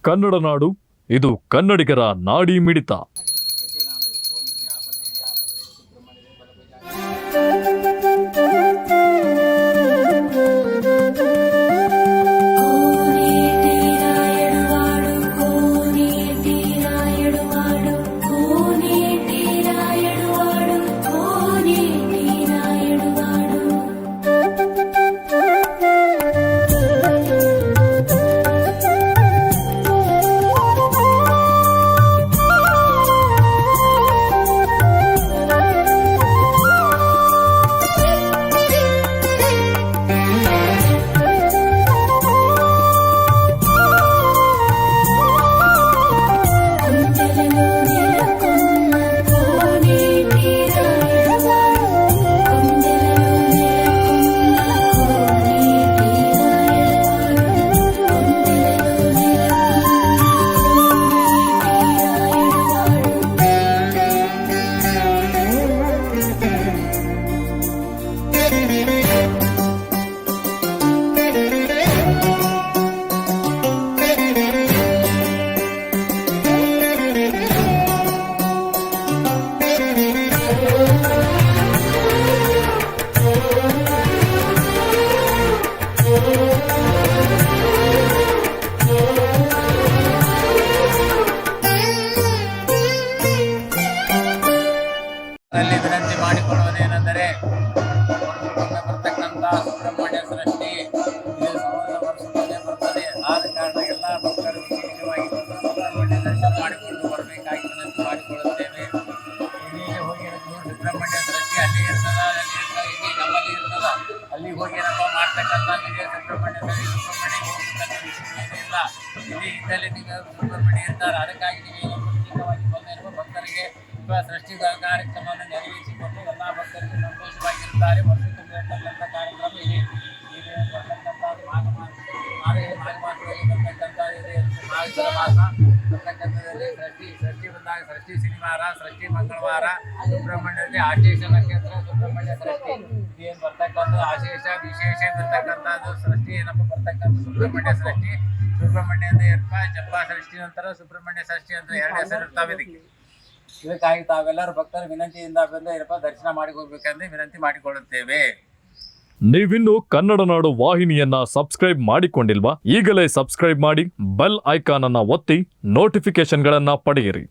ಕನ್ನಡ ನಾಡು, ಇದು ಕನ್ನಡಿಗರ ನಾಡಿ ಮಿಡಿತ. ವಿನಂತಿ ಮಾಡಿಕೊಳ್ಳುವುದೇನೆಂದರೆ ಬರ್ತಕ್ಕಂಥ ಸುಬ್ರಹ್ಮಣ್ಯ ಸೃಷ್ಟಿ ಇದು ಸಮಗ್ರ ವರ್ಷದಲ್ಲೇ ಬರ್ತದೆ. ಆದ ಕಾರಣ ಎಲ್ಲ ಭಕ್ತರು ವಿಶೇಷವಾಗಿ ಸುಬ್ರಹ್ಮಣ್ಯ ದರ್ಶನ ಮಾಡಿಕೊಂಡು ಬರಬೇಕಾಗಿ ವಿನಂತಿ ಮಾಡಿಕೊಳ್ಳುತ್ತೇವೆ. ಇಲ್ಲಿಗೆ ಹೋಗಿ ಸುಬ್ರಹ್ಮಣ್ಯ ಸೃಷ್ಟಿ ಅಲ್ಲಿ ಇರ್ತದ, ಇಲ್ಲಿ ನಮ್ಮಲ್ಲಿ ಇರ್ತದ, ಅಲ್ಲಿ ಹೋಗಿ ಏನಪ್ಪ ಮಾಡ್ತಕ್ಕಂಥ ವಿಜಯ ಸುಬ್ರಹ್ಮಣ್ಯ ಹೋಗ್ತಕ್ಕಂಥ ವಿಷಯ ಏನಿಲ್ಲ. ಇಲ್ಲಿ ಇದ್ದಲ್ಲಿ ನೀವು ಸುಬ್ರಹ್ಮಣ್ಯ ಇರ್ತಾರೆ. ಅದಕ್ಕಾಗಿ ನೀವು ಪ್ರತ್ಯೇಕವಾಗಿ ಬಂದಿರುವ ಭಕ್ತರಿಗೆ ಸೃಷ್ಟಿ ಕಾರ್ಯಕ್ರಮವನ್ನು ನೆರವೇರಿಸಿಕೊಂಡು ಎಲ್ಲ ಭಕ್ತರಿಗೆ ಸಂತೋಷವಾಗಿರುತ್ತಾರೆ. ವರ್ಷಕ್ಕೆ ಇರತಕ್ಕಂಥ ಕಾರ್ಯಕ್ರಮ ಇದೆ. ಈಗ ಬರ್ತಕ್ಕಂಥದ್ದು ಮಾಘ ಮಾಸದಲ್ಲಿ ಬರ್ತಕ್ಕಂಥ ಮಾಸ ಬರ್ತಕ್ಕಂಥದ್ದಲ್ಲಿ ಸೃಷ್ಟಿ ಬಂದಾಗ ಸೃಷ್ಟಿ ಶನಿವಾರ, ಸೃಷ್ಟಿ ಮಂಗಳವಾರ, ಸುಬ್ರಹ್ಮಣ್ಯದಲ್ಲಿ ಆಶೇಷ ನಕ್ಷತ್ರ ಸುಬ್ರಹ್ಮಣ್ಯ ಸೃಷ್ಟಿ ಏನು ಬರ್ತಕ್ಕಂಥ ಆಶೇಷ ವಿಶೇಷ ಬರ್ತಕ್ಕಂಥದ್ದು ಸೃಷ್ಟಿ ಏನಪ್ಪ ಬರ್ತಕ್ಕಂಥ ಸುಬ್ರಹ್ಮಣ್ಯ ಸೃಷ್ಟಿ. ಸುಬ್ರಹ್ಮಣ್ಯ ಅಂತ ಏನಪ್ಪ ಜಪ್ಪ ಸೃಷ್ಟಿ ನಂತರ ಸುಬ್ರಹ್ಮಣ್ಯ ಸೃಷ್ಟಿ ಅಂತ ಎರಡು ಹೆಸರು ಇರ್ತಾವೆ ಇದಕ್ಕೆ. ಇದಕ್ಕಾಗಿ ತಾವೆಲ್ಲರೂ ಭಕ್ತರು ವಿನಂತಿಯಿಂದ ಬಂದು ಏನಪ್ಪ ದರ್ಶನ ಮಾಡಿ ಹೋಗ್ಬೇಕಂದ್ರೆ ವಿನಂತಿ ಮಾಡಿಕೊಳ್ಳುತ್ತೇವೆ. ನೀವಿನ್ನು ಕನ್ನಡ ನಾಡು ವಾಹಿನಿಯನ್ನ ಸಬ್ಸ್ಕ್ರೈಬ್ ಮಾಡಿಕೊಂಡಿಲ್ವಾ? ಈಗಲೇ ಸಬ್ಸ್ಕ್ರೈಬ್ ಮಾಡಿ, ಬೆಲ್ ಐಕಾನ್ ಅನ್ನ ಒತ್ತಿ ನೋಟಿಫಿಕೇಶನ್ಗಳನ್ನ ಪಡೆಯಿರಿ.